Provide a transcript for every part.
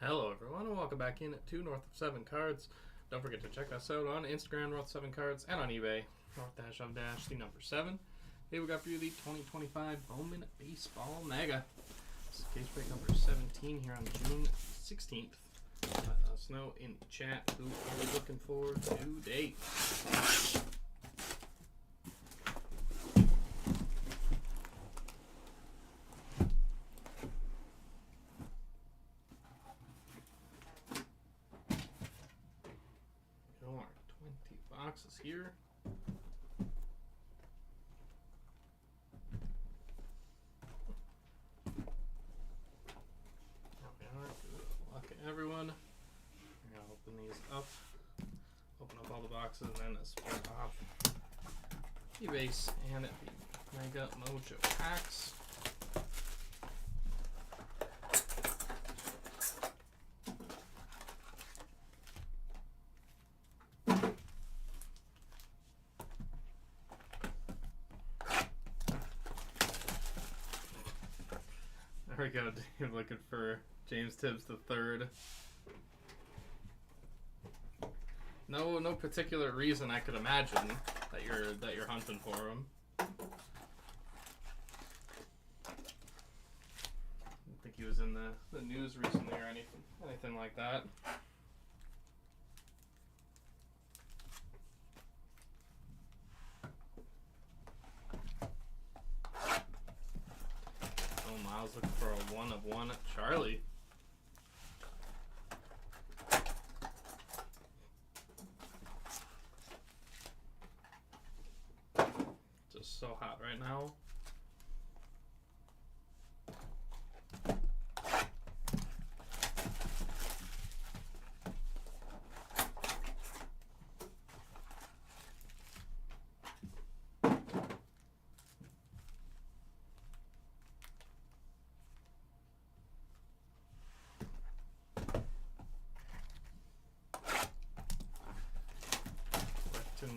Hello, everyone, and welcome back in to North of 7 Cards. Don't forget to check us out on Instagram, North of 7 Cards, and on eBay, North-of-the number 7. Today we got for you the 2025 Bowman Baseball Mega. This is case break number 17 here on June 16th. Let us know in the chat who are we looking for today. Boxes here. There we are. Good luck, everyone. We're gonna open these up. Open up all the boxes and then split off the base and the Mega Mojo packs. There we go. You're looking for James Tibbs the third. No particular reason I could imagine that you're hunting for him. I don't think he was in the news recently or anything like that. Miles looking for a 1 of 1 Charlie. Just so hot right now.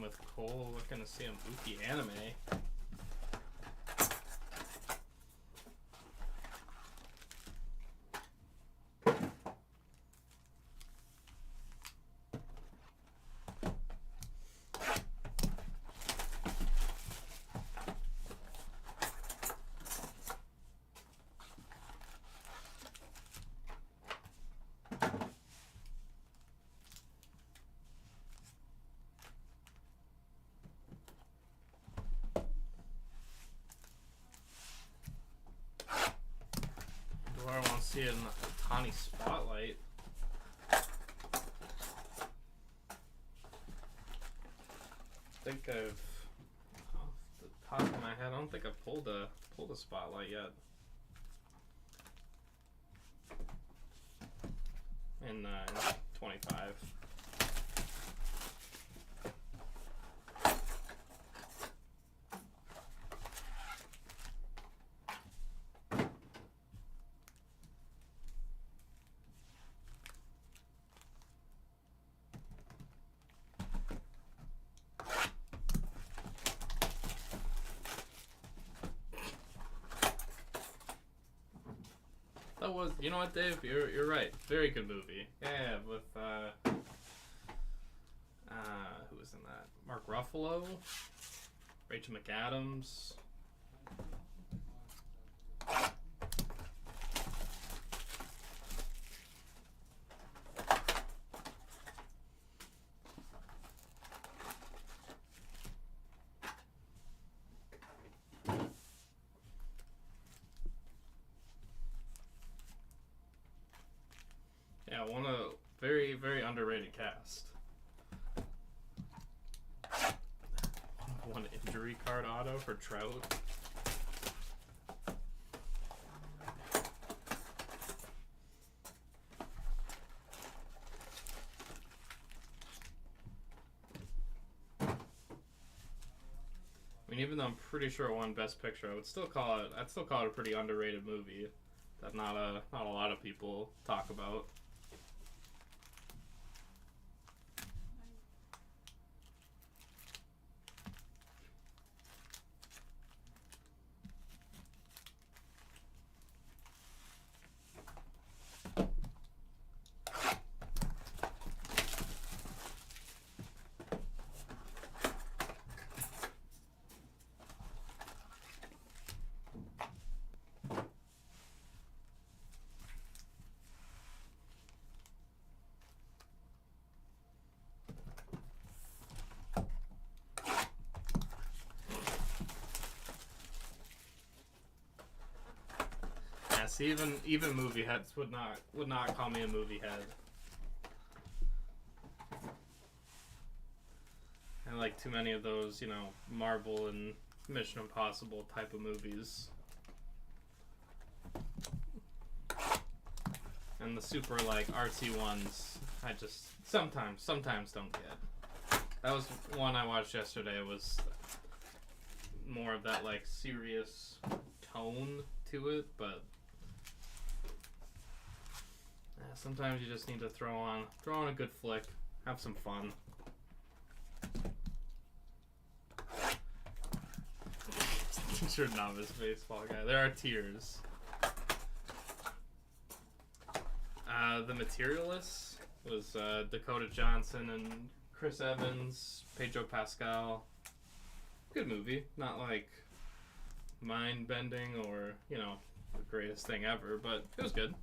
With Cole, looking to see him Buki anime. I want to see it in a tiny spotlight. I think I've, off the top of my head, I don't think I've pulled a spotlight yet. In 25. That was, you know what, Dave? You're right. Very good movie. Yeah, with who was in that? Mark Ruffalo, Rachel McAdams. Yeah, very, very underrated cast. One injury card auto for Trout. I mean, even though I'm pretty sure it won Best Picture, I'd still call it a pretty underrated movie that not a lot of people talk about. Yes, even movie heads would not call me a movie head. I like too many of those, Marvel and Mission Impossible type of movies. And the super artsy ones, I just sometimes don't get. That was one I watched yesterday. It was more of that serious tone to it, but sometimes you just need to throw on a good flick, have some fun. T-shirt novice baseball guy. There are tears. The Materialists was Dakota Johnson and Chris Evans, Pedro Pascal. Good movie. Not mind-bending or, the greatest thing ever, but it was good.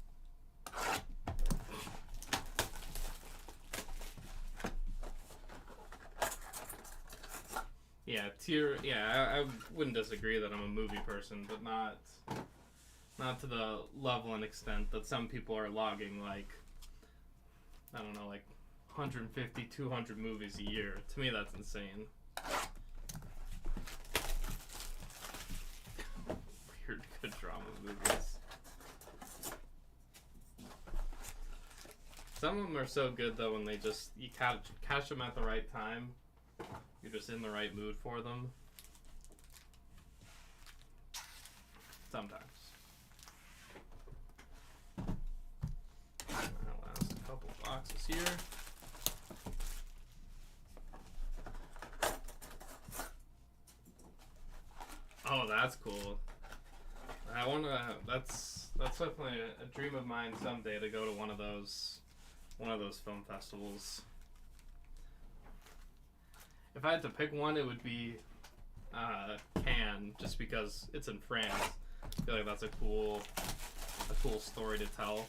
Yeah, I wouldn't disagree that I'm a movie person, but not to the level and extent that some people are logging, 150, 200 movies a year. To me, that's insane. Weird, good drama movies. Some of them are so good, though, when you catch them at the right time. You're just in the right mood for them. Sometimes. Last couple boxes here. Oh, that's cool. That's definitely a dream of mine someday to go to one of those film festivals. If I had to pick one, it would be Cannes, just because it's in France. I feel like that's a cool story to tell.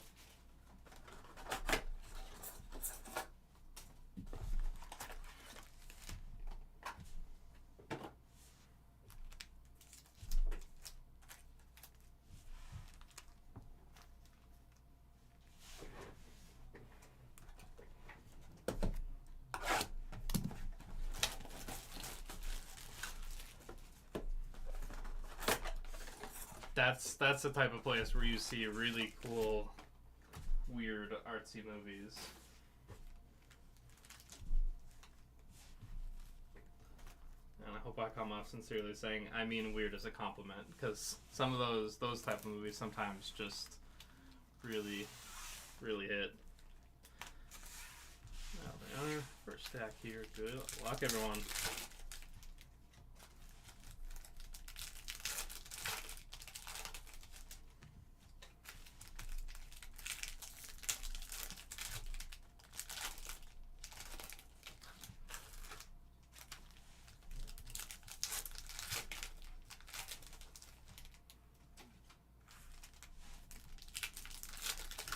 That's the type of place where you see really cool, weird, artsy movies. And I hope I come off sincerely saying I mean weird as a compliment, because some of those type of movies sometimes just really, really hit. Now they are. First stack here. Good luck, everyone.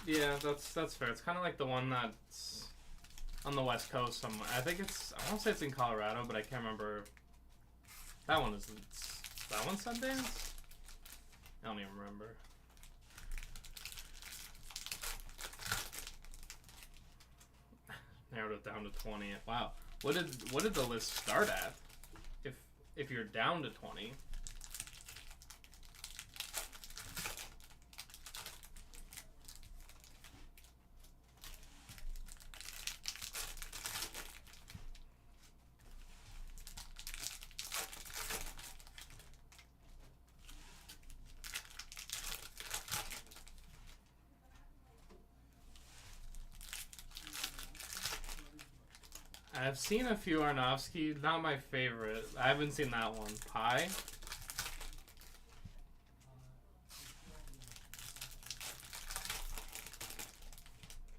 Yeah, that's fair. It's kind of like the one that's on the West Coast somewhere. I want to say it's in Colorado, but I can't remember. That one Sundance? I don't even remember. Narrowed it down to 20. Wow. What did the list start at? If you're down to 20. I've seen a few Aronofsky, not my favorite. I haven't seen that one. Pi?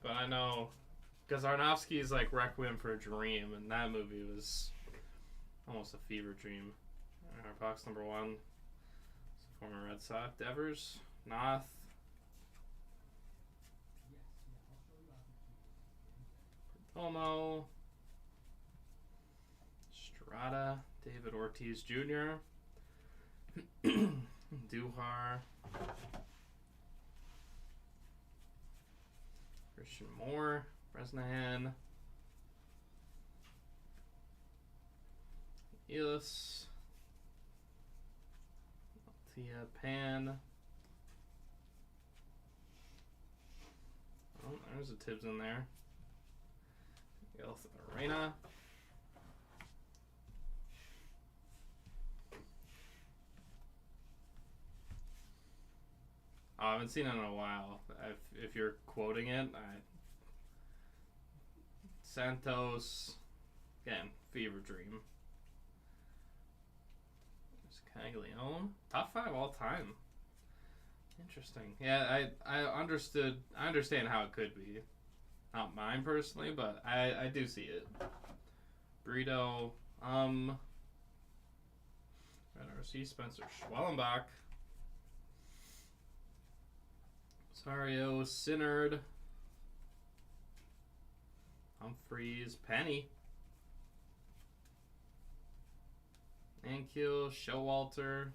But I know, because Aronofsky is like Requiem for a Dream, and that movie was almost a fever dream. Alright, box number 1. Former Red Sox. Devers. Noth. Perdomo. Strada, David Ortiz Jr., Duhar, Christian Moore, Bresnahan, Elis, Tia Pan. Oh, there's a Tibbs in there. Arena. Oh, I haven't seen it in a while. If you're quoting it, Santos, again, Fever Dream. There's Caglione. Top 5 all time. Interesting. Yeah, I understand how it could be. Not mine personally, but I do see it. Burrito, Red RC, Spencer Schwellenbach, Sario, Sinnerd, Humphreys, Penny, Ankiel, Showalter,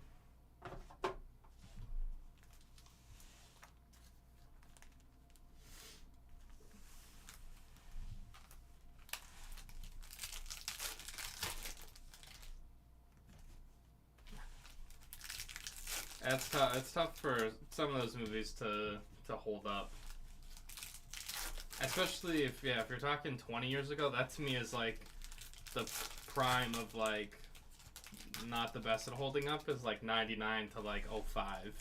It's tough for some of those movies to hold up, especially if you're talking 20 years ago. That to me is like the prime of like not the best at holding up is like 99 to like 05.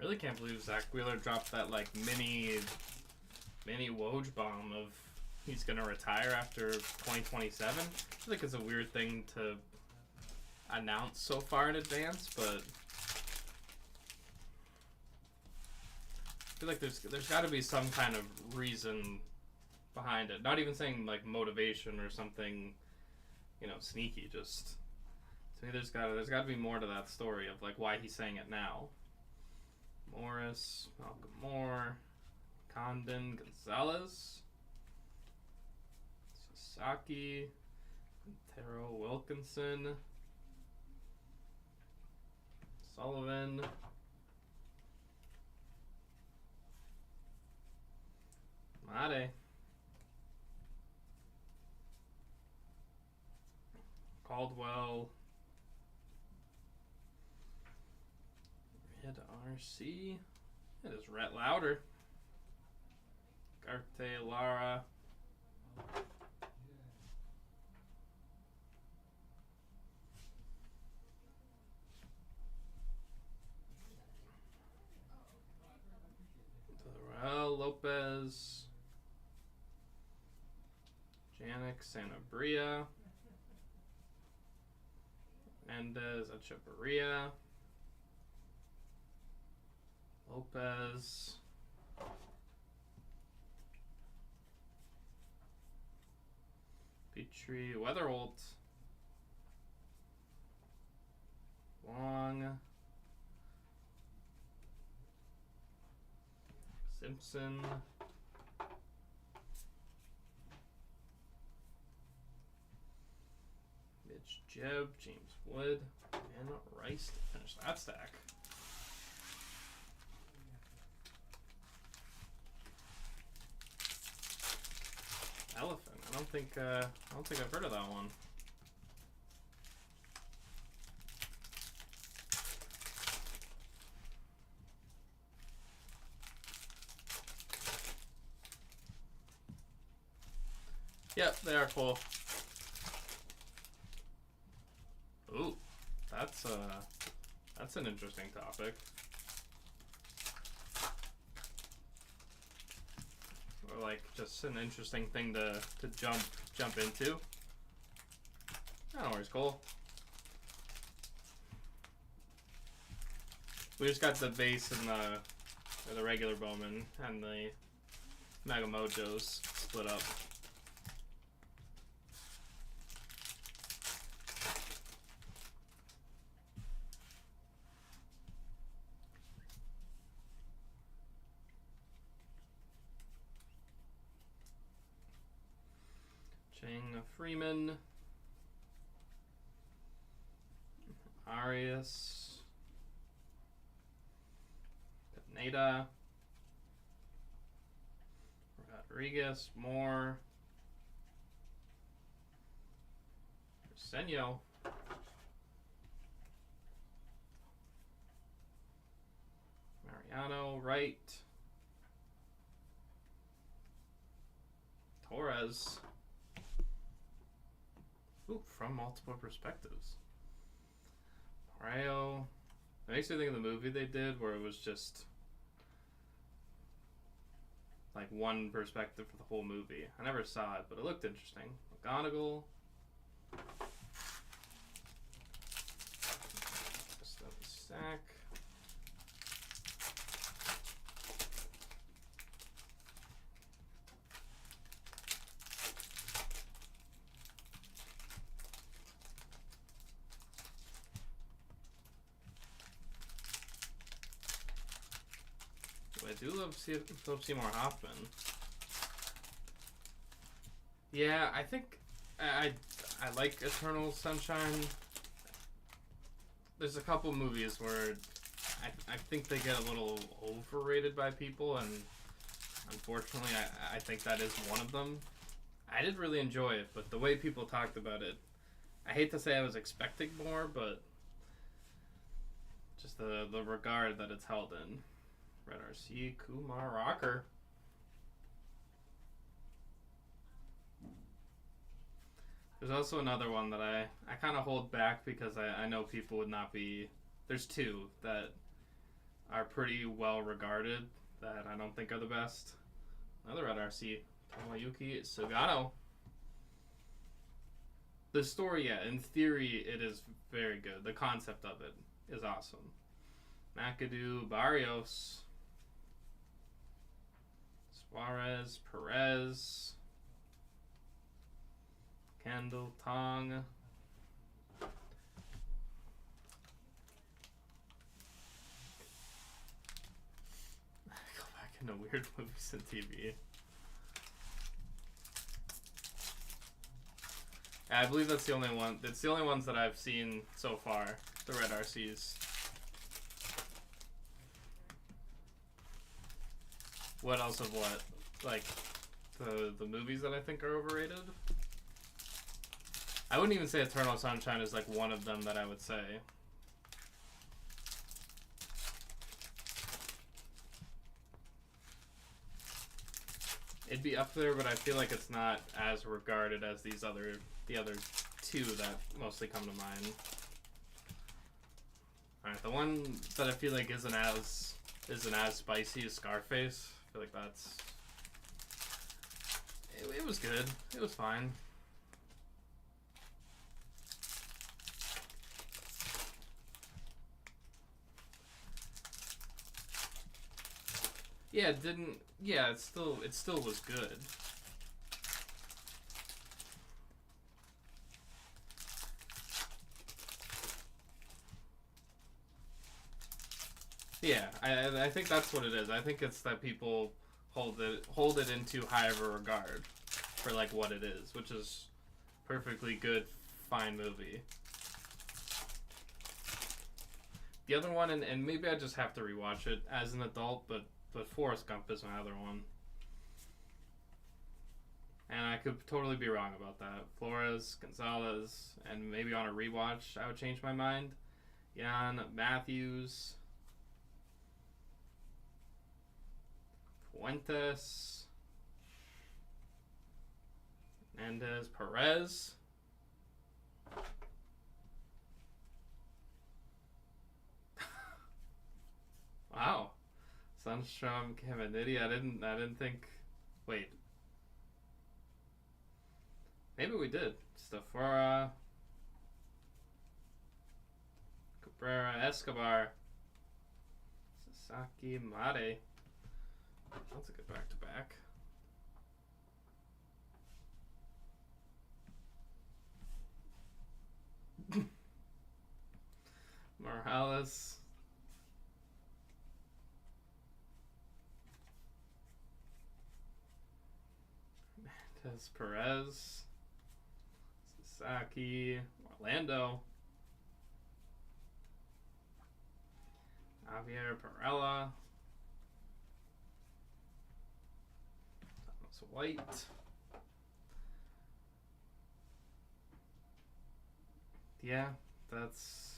Really can't believe Zach Wheeler dropped that like mini Woj bomb of he's gonna retire after 2027. I feel like it's a weird thing to announce so far in advance, but I feel like there's got to be some kind of reason behind it. Not even saying like motivation or something, sneaky. Just to me, there's got to be more to that story of like why he's saying it now. Morris, Malcolm Moore, Condon, Gonzalez, Sasaki, Taro Wilkinson, Sullivan, Mate, Caldwell, Red RC. It is Rhett Lauder. Garte Lara. Raul Lopez. Janik Sanabria. Mendez Echeverria. Lopez. Petrie. Weatherholt. Long. Simpson. Mitch Jeb. James Wood. And Rice to finish that stack. Elephant. I don't think I've heard of that one. Yep, they are cool. Ooh, that's an interesting topic. Or like just an interesting thing to jump into. No worries, Cole. We just got the base and the regular Bowman and the Mega Mojos split up. Chang Freeman, Arias, Pineda, Rodriguez, Moore, Senyo, Mariano, Wright, Torres. Ooh, from multiple perspectives. Mario. It makes me think of the movie they did where it was just like one perspective for the whole movie. I never saw it, but it looked interesting. McGonagall. Stack. I do love Philip Seymour Hoffman. Yeah, I think I like Eternal Sunshine. There's a couple movies where I think they get a little overrated by people, and unfortunately I think that is one of them. I did really enjoy it, but the way people talked about it, I hate to say I was expecting more, but just the regard that it's held in. Red RC, Kumar Rocker. There's also another one that I kind of hold back because I know people would not be... There's two that are pretty well regarded that I don't think are the best. Another Red RC, Tomoyuki Sugano. The story, yeah, in theory, it is very good. The concept of it is awesome. McAdoo, Barrios, Suarez, Perez, Kendall, Tong. Go back into weird movies and TV. I believe that's the only one. It's the only ones that I've seen so far. The Red RCs. What else of what? Like the movies that I think are overrated? I wouldn't even say Eternal Sunshine is like one of them that I would say. It'd be up there, but I feel like it's not as regarded as the other two that mostly come to mind. Alright, the one that I feel like isn't as spicy as Scarface. I feel like that's... It was good. It was fine. Yeah, it didn't... Yeah, it still was good. Yeah, I think that's what it is. I think it's that people hold it in too high of a regard for like what it is, which is perfectly good, fine movie. The other one, and maybe I just have to rewatch it as an adult, but Forrest Gump is my other one. And I could totally be wrong about that. Flores, Gonzalez, and maybe on a rewatch I would change my mind. Jan Matthews, Fuentes, Hernandez, Perez. Wow. Sunstrom, Caminiti. I didn't think. Wait. Maybe we did. Stafora, Cabrera, Escobar. Saki Mare. That's a good back-to-back. Morales. Hernandez Perez. Sasaki. Orlando. Javier Perella. Thomas White. Yeah, that's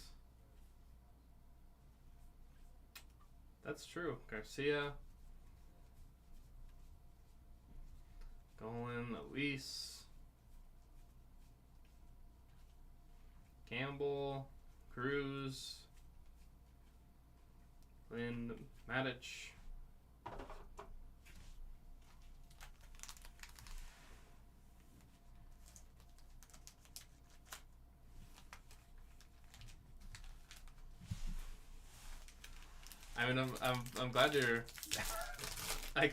true. Garcia. Golan, Luis. Campbell. Cruz. Lynn Matic. I mean, I'm glad you're. I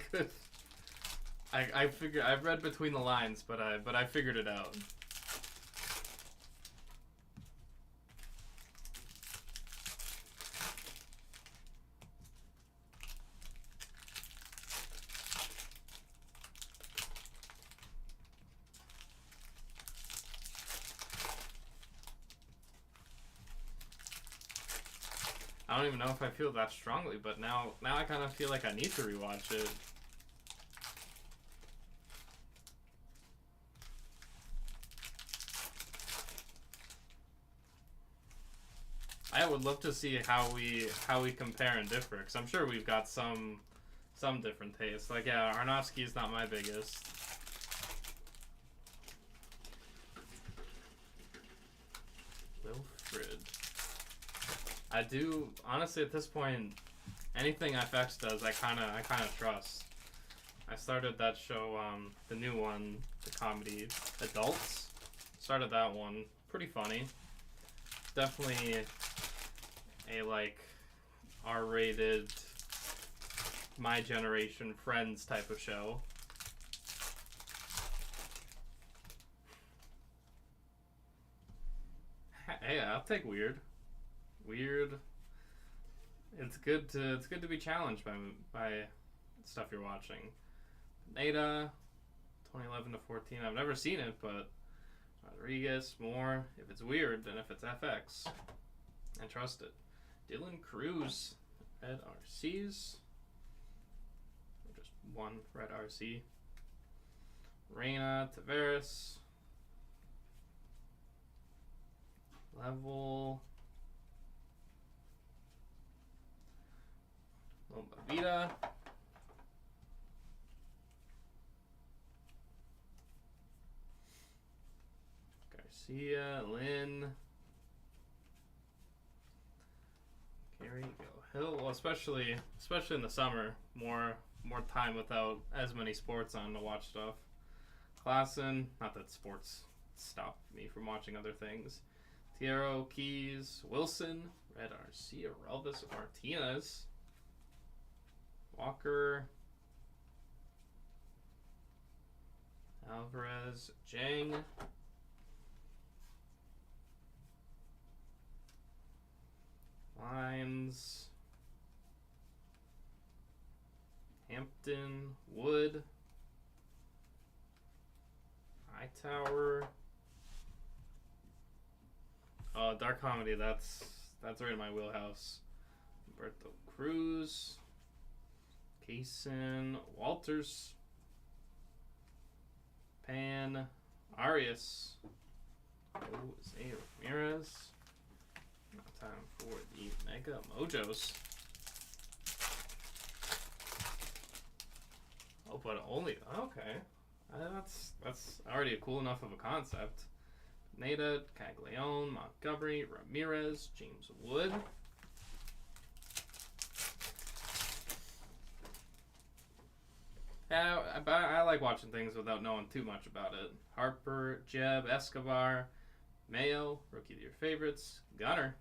figure I've read between the lines, but I figured it out. I don't even know if I feel that strongly, but now I kind of feel like I need to rewatch it. I would love to see how we compare and differ, because I'm sure we've got some different tastes. Like, yeah, Arnofsky's not my biggest. Wilfred. I do honestly at this point, anything FX does, I kind of trust. I started that show, the new one, the comedy Adults. Started that one, pretty funny. Definitely a like R-rated, my generation Friends type of show. Hey, I'll take weird. Weird. It's good to be challenged by stuff you're watching. Nada, 2011 to 14. I've never seen it, but Rodriguez more if it's weird than if it's FX. I trust it. Dylan Cruz, red RCs. Just one red RC. Reyna Tavares. Level. Lombavita. Garcia, Lynn. Gary Hill. Well, especially in the summer, more time without as many sports on to watch stuff. Klassen, not that sports stopped me from watching other things. Tiero, Keys, Wilson, Red Arcia, Relvis, Martinez, Walker, Alvarez, Jang, Lines, Hampton, Wood, Hightower. Oh, dark comedy, that's right in my wheelhouse. Humberto Cruz, Kaysen, Walters, Pan, Arias, Jose Ramirez. Now time for the Mega Mojos. Oh, but only okay. That's already cool enough of a concept. Nada, Caglione, Montgomery, Ramirez, James Wood. Yeah, I like watching things without knowing too much about it. Harper, Jeb, Escobar, Mayo, Rookie of Your Favorites, Gunner.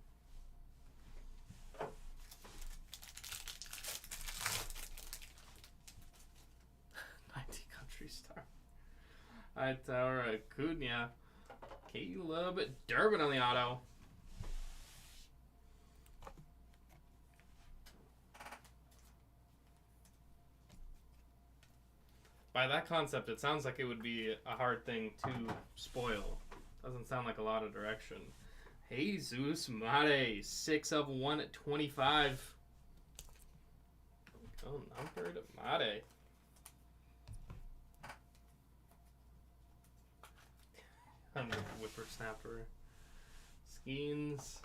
Hightower, Acuna, Caleb Durbin on the auto. By that concept, it sounds like it would be a hard thing to spoil. Doesn't sound like a lot of direction. Jesus Mate, 6 of 1 at 25. Oh, numbered Mate. Whippersnapper. Skeens.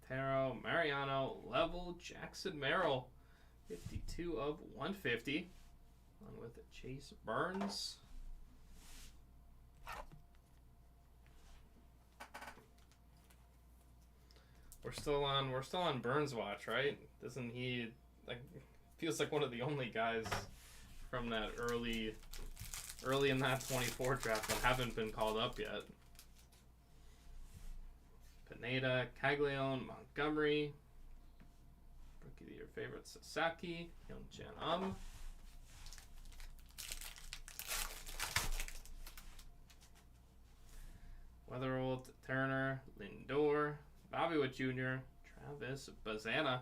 Quintero, Mariano, Level, Jackson Merrill. 52 of 150. Along with Chase Burns. We're still on Burns watch, right? Doesn't he feels like one of the only guys from that early in that 24 draft that haven't been called up yet. Pineda, Caglione, Montgomery. Rookie of the Year favorite Sasaki, Hyun-Chan Weatherholt, Turner, Lindor, Bobby Witt Jr., Travis Bazana.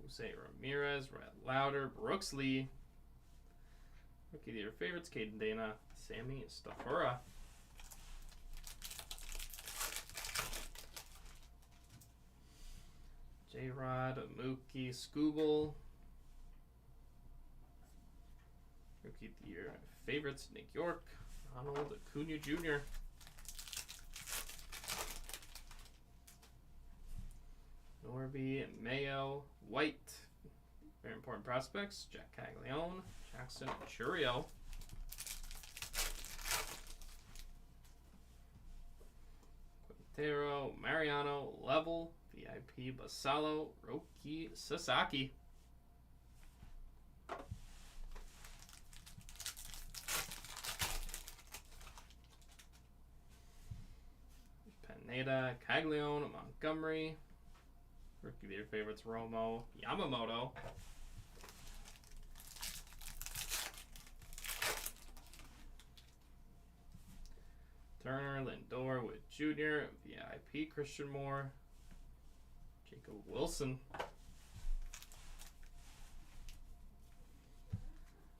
Jose Ramirez, Red Lauder, Brooks Lee. Rookie of the Year favorites, Caden Dana, Sammy Stafura. J-Rod, Mookie, Scooble. Rookie of the Year favorites, Nick York, Ronald Acuna Jr. Norby, Mayo, White. Very important prospects, Jack Caglione, Jackson Churio. Quintero, Mariano, Level, VIP Basalo, Roki Sasaki. Pineda, Caglione, Montgomery. Rookie of the Year favorites, Romo, Yamamoto. Turner, Lindor, Witt Jr., VIP Christian Moore, Jacob Wilson.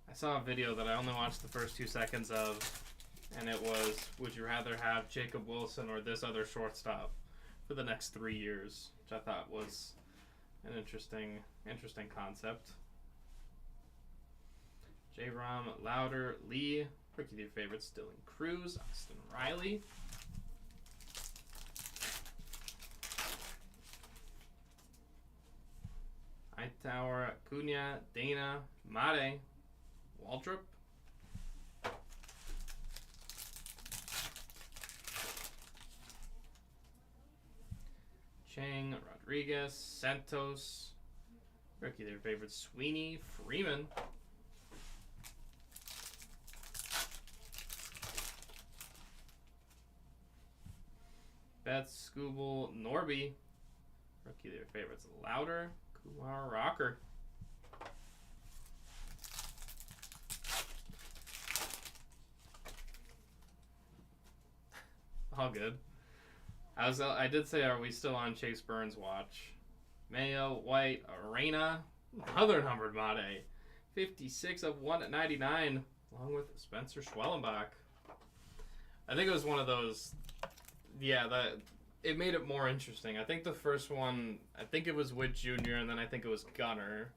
I saw a video that I only watched the first 2 seconds of, and it was, would you rather have Jacob Wilson or this other shortstop for the next 3 years, which I thought was an interesting concept. J-Rom, Lauder, Lee. Rookie of the Year favorites, Dylan Cruz, Austin Riley. Hightower, Acuna, Dana, Mate, Waldrop. Chang, Rodriguez, Santos. Rookie of the Year favorites, Sweeney, Freeman. Betts, Scooble, Norby. Rookie of the Year favorites, Lauder, Kumar Rocker. All good. I did say, are we still on Chase Burns watch? Mayo, White, Arena, another numbered Mate. 56 of 1 at 99, along with Spencer Schwellenbach. I think it was one of those, it made it more interesting. I think the first one, I think it was Witt Jr., and then I think it was Gunner.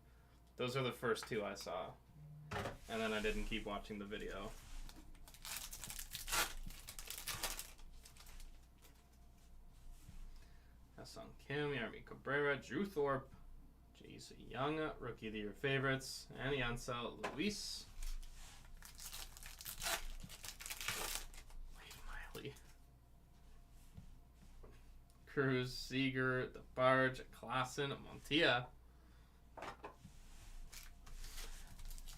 Those are the first 2 I saw. And then I didn't keep watching the video. Hassan Kim, Yarmy Cabrera, Drew Thorpe, Jason Young, Rookie of the Year favorites, and Yancel Luis. Wade Miley. Cruz, Seager, DeBarge, Klassen, Montilla.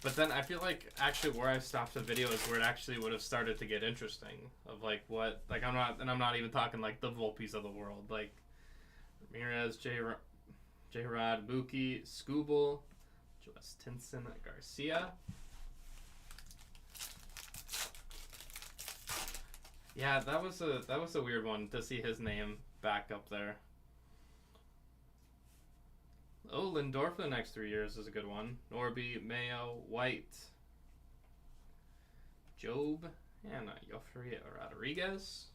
But then I feel like actually where I stopped the video is where it actually would have started to get interesting. Of like what, like I'm not even talking like the Volpes of the world, like Ramirez, J Rod, Mookie, Scooble, Justinson, Garcia. Yeah, that was a weird one to see his name back up there. Oh, Lindor for the next 3 years is a good one. Norby, Mayo, White, Job, and Yofri Rodriguez.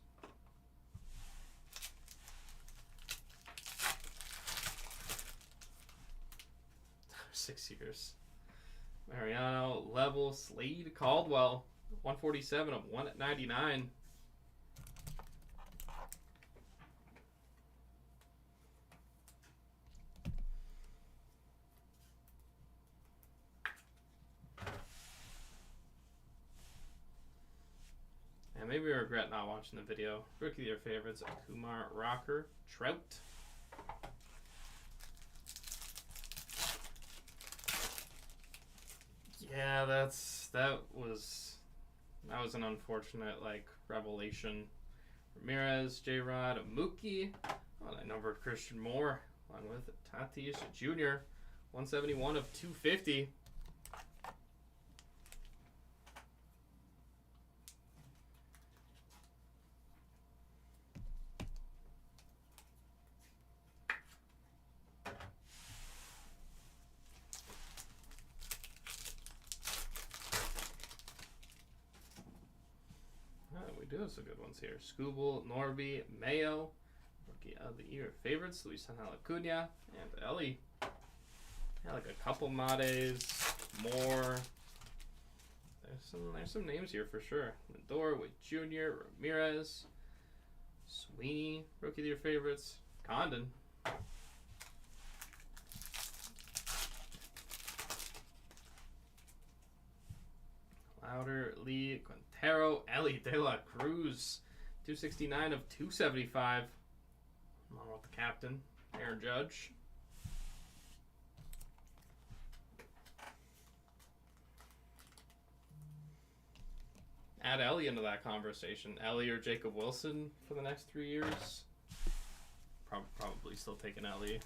6 years. Mariano, Level, Slade, Caldwell, 147 of 199. And maybe I regret not watching the video. Rookie of your favorites: Kumar, Rocker, Trout. Yeah, that was an unfortunate revelation. Ramirez, J Rod, Mookie. Oh, that numbered Christian Moore along with Tatis Jr. 171 of 250. We do have some good ones here. Scooble, Norby, Mayo, Rookie of the Year favorites, Luis Acuna, and Ellie. Yeah, like a couple Mades, more. There's some names here for sure. Lindor with Jr., Ramirez, Sweeney, Rookie of the Year favorites, Condon. Louder, Lee, Quintero, Ellie De La Cruz, 269 of 275. Along with the captain, Aaron Judge. Add Ellie into that conversation. Ellie or Jacob Wilson for the next 3 years. Probably still taking Ellie.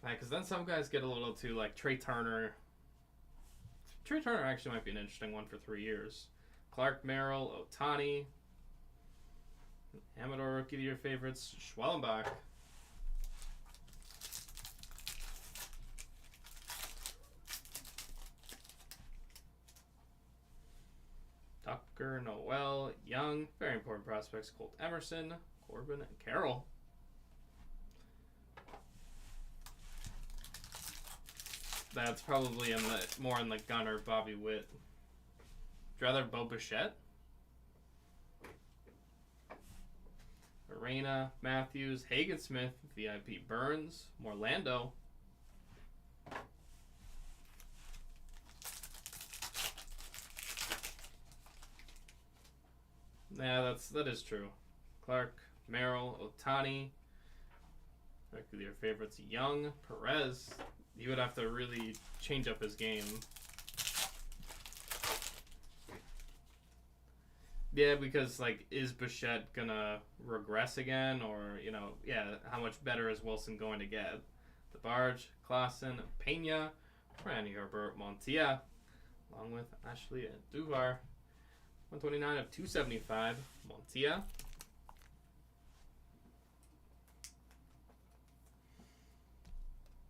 Because then some guys get a little too, like Trey Turner. Trey Turner actually might be an interesting one for 3 years. Clark, Merrill, Ohtani. Amador, Rookie of the Year favorites, Schwellenbach. Tucker, Noel, Young. Very important prospects. Colt Emerson, Corbin, and Carroll. That's probably more in the gunner, Bobby Witt. Would you rather Bo Bichette? Arena, Matthews, Hagen Smith, VIP Burns, Morlando. Yeah, that is true. Clark, Merrill, Ohtani. Your favorites: Young, Perez. He would have to really change up his game. Yeah, because is Bichette gonna regress again, or how much better is Wilson going to get? DeBarge, Clausen, Pena, Randy Herbert, Montia, along with Ashley and Duvar. 129 of 275, Montia.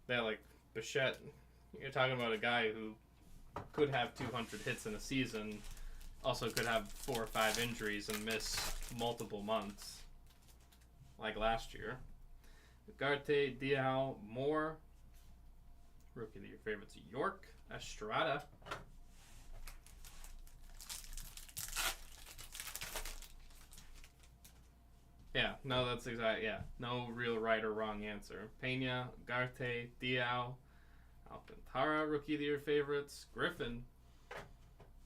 Yeah, Bichette, you're talking about a guy who could have 200 hits in a season, also could have 4 or 5 injuries and miss multiple months, like last year. Garte, Diao, Moore. Rookie of your favorites: York, Estrada. Yeah, no, that's exactly, no real right or wrong answer. Pena, Garte, Diao, Alcantara, Rookie of the Year favorites, Griffin.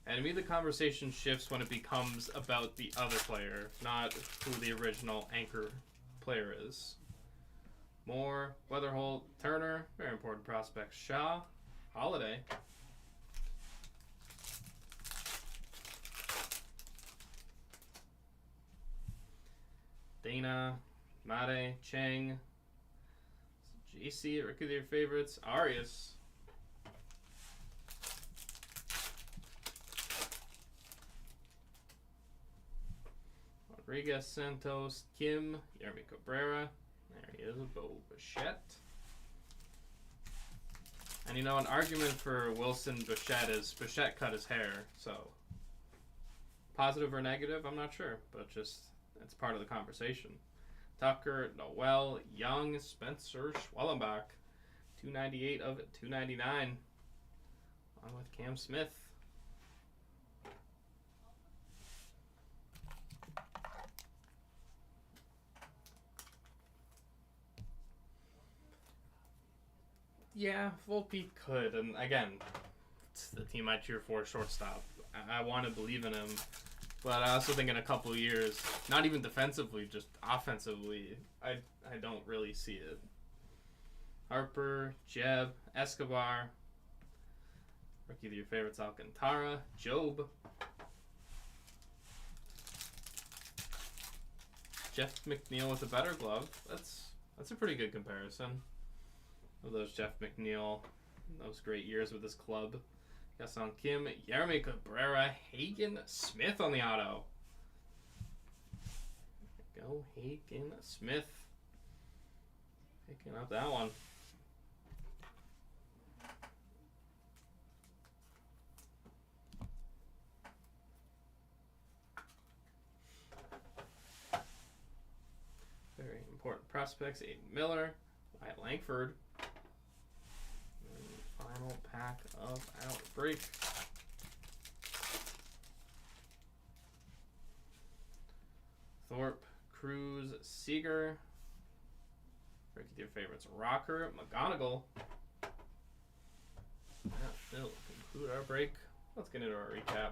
And to me, the conversation shifts when it becomes about the other player, not who the original anchor player is. Moore, Weatherholt, Turner, very important prospects, Shaw, Holiday. Dana, Made, Chang, JC, Rick of your favorites, Arias. Rodriguez, Santos, Kim, Yermi Cabrera. There he is, Bo Bichette. And you know, an argument for Wilson Bichette is Bichette cut his hair, so positive or negative, I'm not sure, but just it's part of the conversation. Tucker, Noel, Young, Spencer, Schwellenbach, 298 of 299. On with Cam Smith. Yeah, Volpe could, and again, it's the team I cheer for, shortstop. I want to believe in him, but I also think in a couple of years, not even defensively, just offensively, I don't really see it. Harper, Jeb, Escobar, rookie of your favorites, Alcantara, Job, Jeff McNeil with a better glove. That's a pretty good comparison. Of those Jeff McNeil, those great years with his club. Gasson Kim, Yermi Cabrera, Hagen Smith on the auto. There we go, Hagen Smith. Picking up that one. Very important prospects, Aiden Miller, Wyatt Langford. Final pack of Outbreak. Thorpe, Cruz, Seager. Break your favorites. Rocker, McGonigal. That will conclude our break. Let's get into our recap.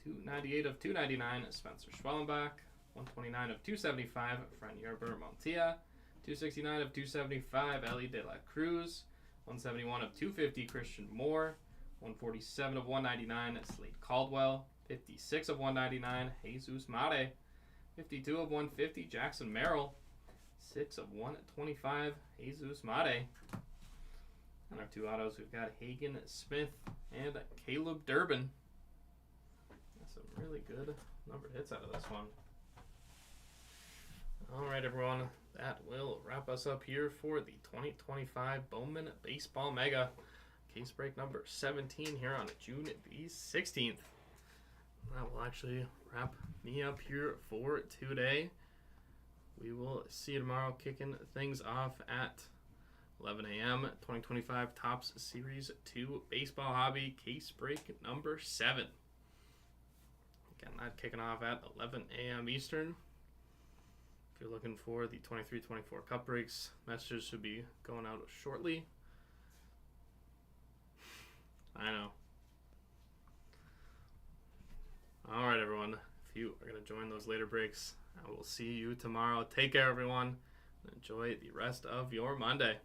298 of 299, Spencer Schwellenbach. 129 of 275, Fran Yerber Montilla. 269 of 275, Ellie De La Cruz. 171 of 250, Christian Moore. 147 of 199, Slade Caldwell. 56 of 199, Jesus Made. 52 of 150, Jackson Merrill. 6 of 125, Jesus Made. And our two autos, we've got Hagen Smith and Caleb Durbin. That's some really good numbered hits out of this one. All right, everyone. That will wrap us up here for the 2025 Bowman Baseball Mega. Case break number 17 here on June the 16th. That will actually wrap me up here for today. We will see you tomorrow, kicking things off at 11 a.m. 2025 Topps Series 2 Baseball Hobby Case break number 7. Again, that kicking off at 11 a.m. Eastern. If you're looking for the 23-24 cup breaks, messages should be going out shortly. I know. All right, everyone. If you are going to join those later breaks, I will see you tomorrow. Take care, everyone. And enjoy the rest of your Monday.